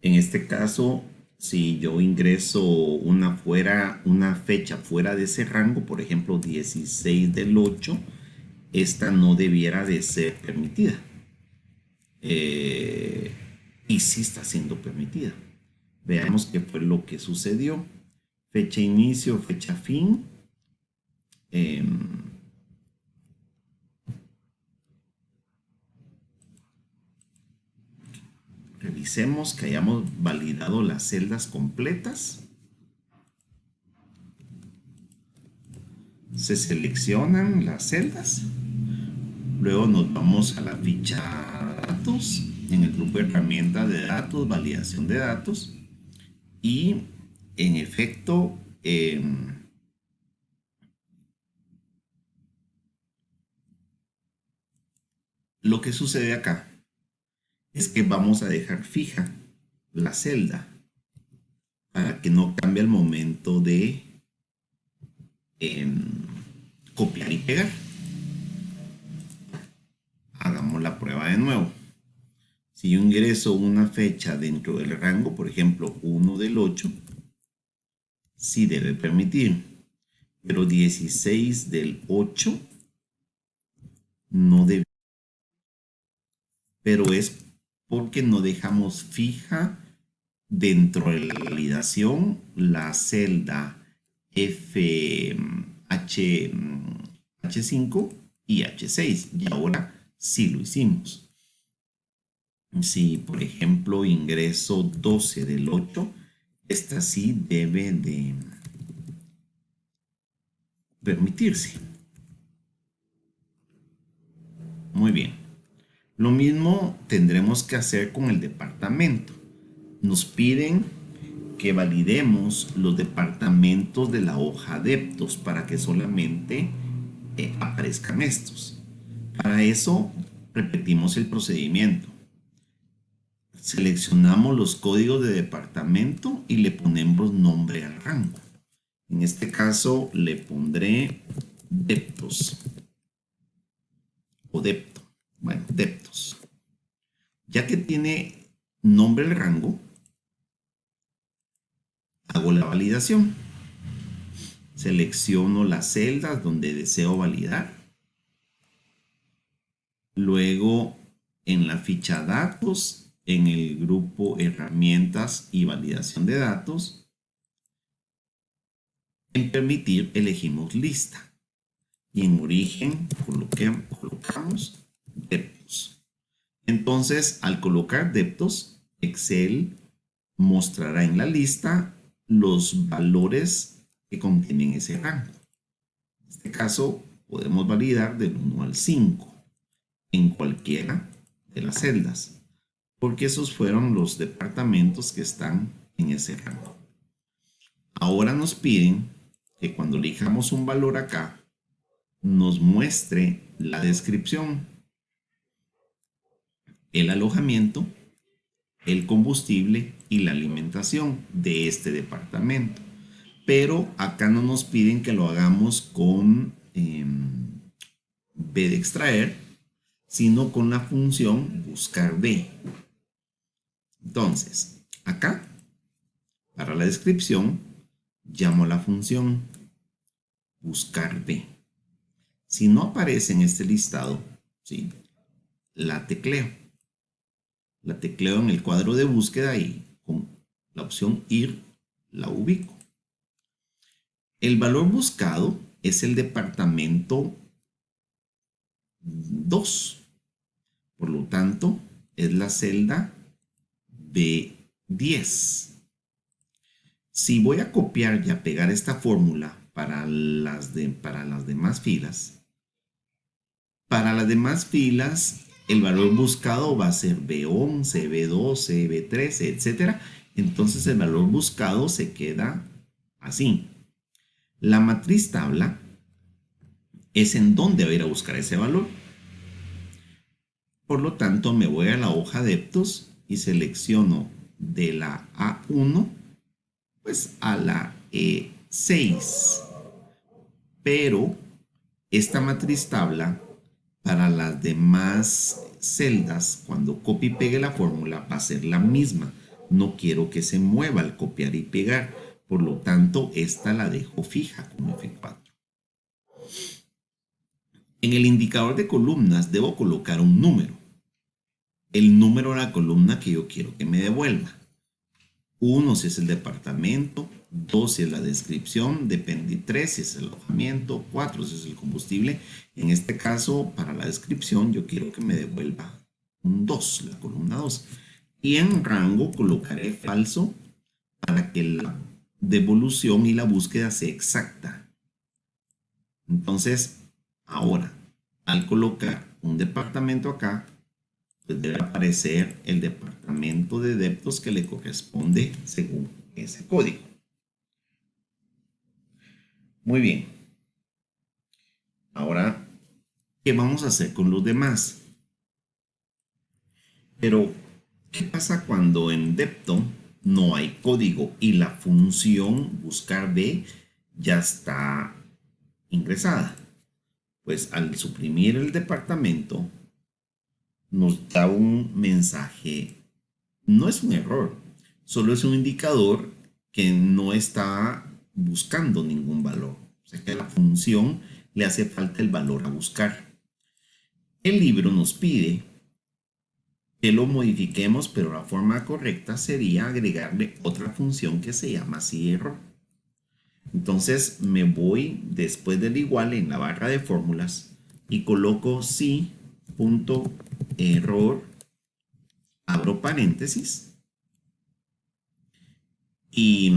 En este caso, si yo ingreso una fecha fuera de ese rango, por ejemplo 16 del 8, esta no debiera de ser permitida. Eh, y sí está siendo permitida. Veamos qué fue lo que sucedió. Fecha inicio, fecha fin. Eh, Revisemos que hayamos validado las celdas completas. Se seleccionan las celdas. Luego nos vamos a la ficha datos, en el grupo de herramientas de datos, validación de datos. Y en efecto, lo que sucede acá es que vamos a dejar fija la celda para que no cambie al momento de eh, copiar y pegar. Hagamos la prueba de nuevo. Si yo ingreso una fecha dentro del rango, por ejemplo 1 del 8, sí debe permitir, pero 16 del 8 no debe, pero es porque no dejamos fija dentro de la validación la celda H5 y H6, y ahora sí lo hicimos. Si por ejemplo ingreso 12 del 8, esta sí debe de permitirse. Muy bien. Lo mismo tendremos que hacer con el departamento. Nos piden que validemos los departamentos de la hoja adeptos para que solamente aparezcan estos. Para eso repetimos el procedimiento. Seleccionamos los códigos de departamento y le ponemos nombre al rango. En este caso le pondré deptos o depto. Bueno, deptos. Ya que tiene nombre el rango, hago la validación. Selecciono las celdas donde deseo validar. Luego en la ficha datos, en el grupo herramientas y validación de datos, en permitir elegimos lista. Y en origen colocamos deptos. Entonces, al colocar deptos, Excel mostrará en la lista los valores que contienen ese rango. En este caso, podemos validar del 1 al 5 en cualquiera de las celdas, porque esos fueron los departamentos que están en ese rango. Ahora nos piden que cuando elijamos un valor acá, nos muestre la descripción, el alojamiento, el combustible y la alimentación de este departamento. Pero acá no nos piden que lo hagamos con B de extraer, sino con la función buscar B. Entonces, acá, para la descripción, llamo a la función buscar B. Si no aparece en este listado, ¿sí?, la tecleo. La tecleo en el cuadro de búsqueda y con la opción ir la ubico. El valor buscado es el departamento 2. Por lo tanto, es la celda B10. Si voy a copiar y a pegar esta fórmula para las demás filas, el valor buscado va a ser B11, B12, B13, etc. Entonces el valor buscado se queda así. La matriz tabla es en donde voy a ir a buscar ese valor. Por lo tanto, me voy a la hoja adeptos y selecciono de la A1 pues a la E6. Pero esta matriz tabla para las demás celdas, cuando copie y pegue la fórmula, va a ser la misma. No quiero que se mueva al copiar y pegar. Por lo tanto, esta la dejo fija como F4. En el indicador de columnas debo colocar un número. El número de la columna que yo quiero que me devuelva. 1 si es el departamento, 2 si es la descripción, depende 3 si es el alojamiento, 4 si es el combustible. En este caso, para la descripción, yo quiero que me devuelva un 2, la columna 2. Y en rango colocaré falso para que la devolución y la búsqueda sea exacta. Entonces, ahora, al colocar un departamento acá, pues debe aparecer el departamento de deptos que le corresponde según ese código. Muy bien. Ahora, ¿qué vamos a hacer con los demás? Pero, ¿qué pasa cuando en depto no hay código y la función buscar B ya está ingresada? Pues al suprimir el departamento, nos da un mensaje. No es un error, solo es un indicador que no está buscando ningún valor. O sea que a la función le hace falta el valor a buscar. El libro nos pide que lo modifiquemos, pero la forma correcta sería agregarle otra función que se llama cierro. Entonces me voy después del igual en la barra de fórmulas y coloco si.error, abro paréntesis y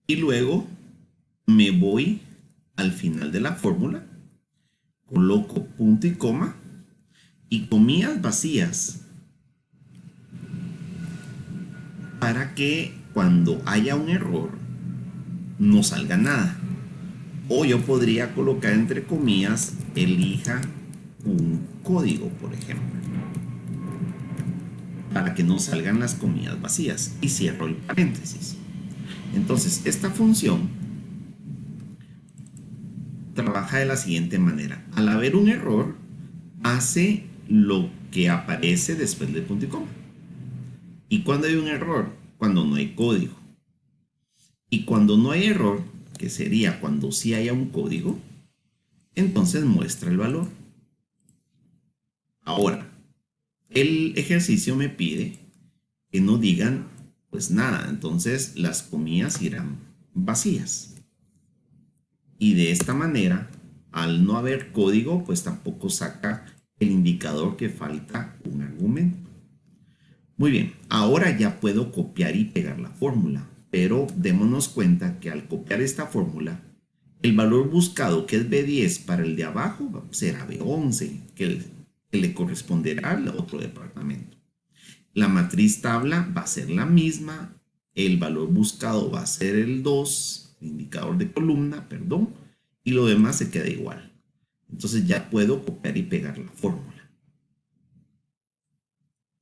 luego me voy al final de la fórmula, coloco punto y coma y comillas vacías para que cuando haya un error no salga nada. O yo podría colocar entre comillas, elija un código, por ejemplo, para que no salgan las comillas vacías, y cierro el paréntesis. Entonces, esta función trabaja de la siguiente manera. Al haber un error, hace lo que aparece después del punto y coma. ¿Y cuando hay un error? Cuando no hay código. Y cuando no hay error, que sería cuando sí haya un código, entonces muestra el valor. Ahora, el ejercicio me pide que no digan pues nada, entonces las comillas irán vacías. Y de esta manera, al no haber código, pues tampoco saca el indicador que falta un argumento. Muy bien, ahora ya puedo copiar y pegar la fórmula, pero démonos cuenta que al copiar esta fórmula, el valor buscado, que es B10 para el de abajo, será B11, que le corresponderá al otro departamento. La matriz tabla va a ser la misma, el valor buscado va a ser el 2, el indicador de columna, perdón, y lo demás se queda igual. Entonces ya puedo copiar y pegar la fórmula.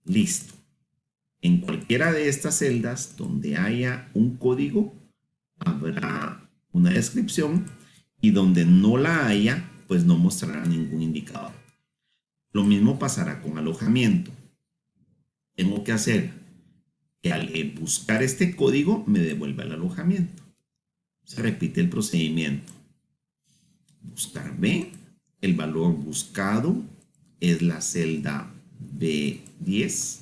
Listo. En cualquiera de estas celdas donde haya un código, habrá una descripción, y donde no la haya, pues no mostrará ningún indicador. Lo mismo pasará con alojamiento. Tengo que hacer que al buscar este código me devuelva el alojamiento. Se repite el procedimiento. Buscar B, el valor buscado es la celda B10.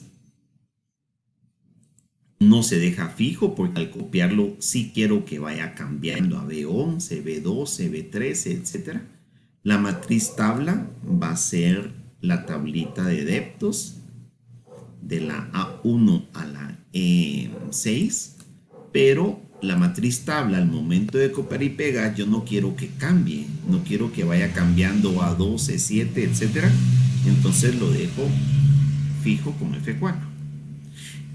No se deja fijo porque al copiarlo sí quiero que vaya cambiando a B11, B12, B13, etc. La matriz tabla va a ser la tablita de deptos de la A1 a la E6, pero la matriz tabla al momento de copiar y pegar yo no quiero que cambie, no quiero que vaya cambiando a 12, 7, etc. Entonces lo dejo fijo con F4.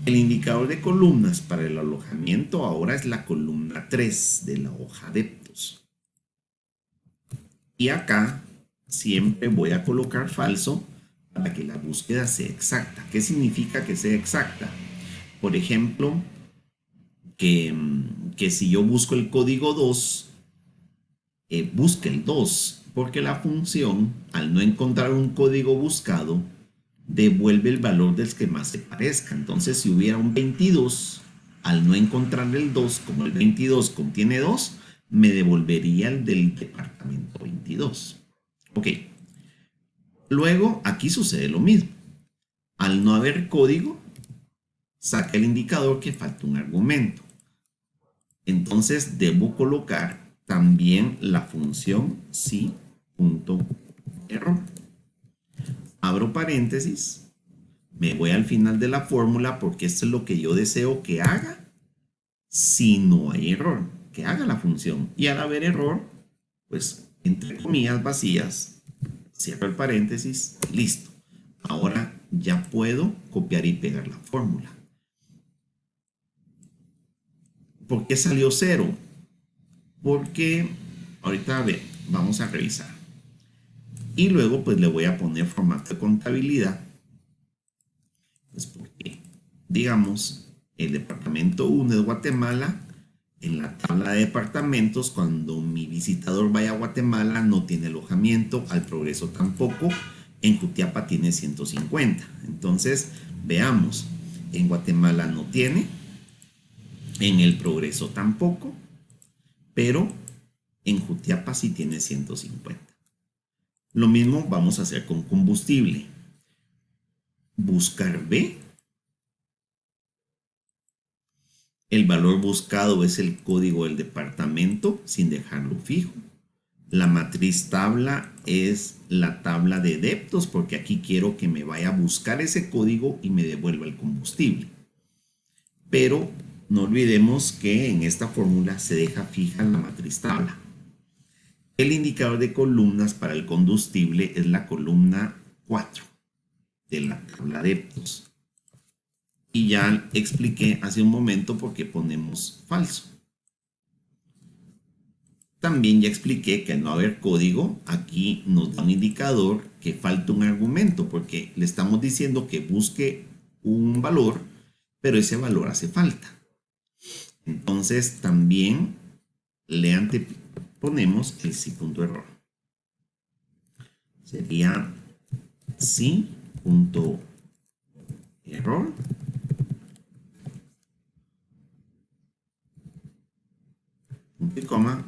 El indicador de columnas para el alojamiento ahora es la columna 3 de la hoja deptos. Y acá siempre voy a colocar falso para que la búsqueda sea exacta. ¿Qué significa que sea exacta? Por ejemplo, que si yo busco el código 2, busque el 2, porque la función, al no encontrar un código buscado, devuelve el valor del que más se parezca. Entonces, si hubiera un 22, al no encontrar el 2, como el 22 contiene 2, me devolvería el del departamento 22. Ok. Luego, aquí sucede lo mismo. Al no haber código, saca el indicador que falta un argumento. Entonces, debo colocar también la función si.error. Abro paréntesis, me voy al final de la fórmula porque esto es lo que yo deseo que haga si no hay error, que haga la función. Y al haber error, pues entre comillas vacías, cierro el paréntesis, listo. Ahora ya puedo copiar y pegar la fórmula. ¿Por qué salió 0? Porque ahorita vamos a revisar. Y luego pues le voy a poner formato de contabilidad. Pues porque, digamos, el departamento 1 es Guatemala. En la tabla de departamentos, cuando mi visitador vaya a Guatemala, no tiene alojamiento, al Progreso tampoco, en Jutiapa tiene 150. Entonces, veamos, en Guatemala no tiene, en el Progreso tampoco, pero en Jutiapa sí tiene 150. Lo mismo vamos a hacer con combustible. Buscar B. El valor buscado es el código del departamento sin dejarlo fijo. La matriz tabla es la tabla de deptos porque aquí quiero que me vaya a buscar ese código y me devuelva el combustible. Pero no olvidemos que en esta fórmula se deja fija la matriz tabla. El indicador de columnas para el combustible es la columna 4 de la tabla de deptos. Y ya expliqué hace un momento por qué ponemos falso. También ya expliqué que al no haber código, aquí nos da un indicador que falta un argumento, porque le estamos diciendo que busque un valor, pero ese valor hace falta. Entonces también le anteponemos el si.error. Sería si.error. Punto y coma,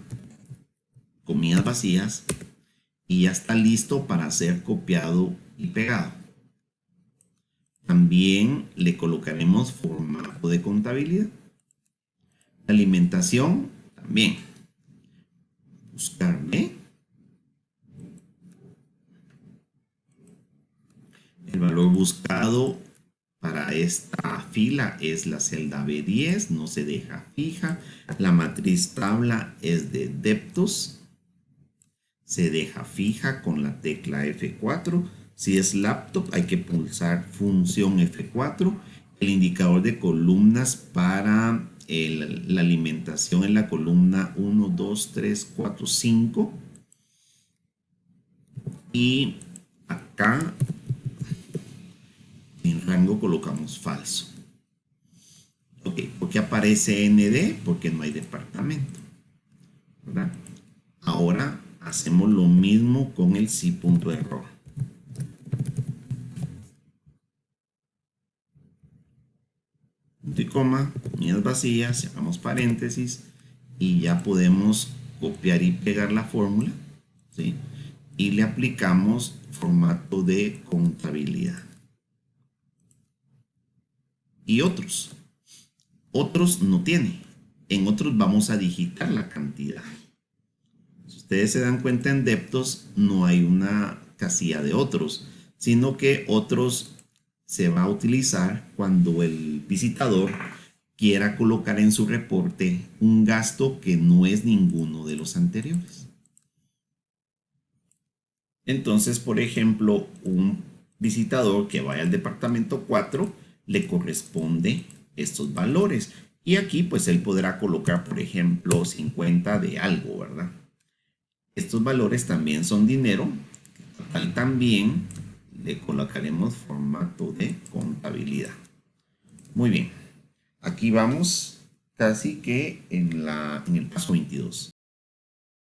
comillas vacías, y ya está listo para ser copiado y pegado. También le colocaremos formato de contabilidad. La alimentación también. Buscar B. El valor buscado para esta fila es la celda B10, no se deja fija. La matriz tabla es de deptos, se deja fija con la tecla F4. Si es laptop hay que pulsar función F4. El indicador de columnas para la alimentación en la columna 1, 2, 3, 4, 5. Y acá en rango colocamos falso. Ok, ¿por qué aparece ND? Porque no hay departamento, ¿verdad? Ahora hacemos lo mismo con el si.error. Punto y coma, comillas vacías, cerramos paréntesis y ya podemos copiar y pegar la fórmula, ¿sí? Y le aplicamos formato de contabilidad. Y otros no tiene. En otros vamos a digitar la cantidad. Si ustedes se dan cuenta, en deptos no hay una casilla de otros, sino que otros se va a utilizar cuando el visitador quiera colocar en su reporte un gasto que no es ninguno de los anteriores. Entonces, por ejemplo, un visitador que vaya al departamento 4 le corresponde estos valores. Y aquí pues él podrá colocar, por ejemplo, 50 de algo, ¿verdad? Estos valores también son dinero. También le colocaremos formato de contabilidad. Muy bien. Aquí vamos casi que en el paso 22.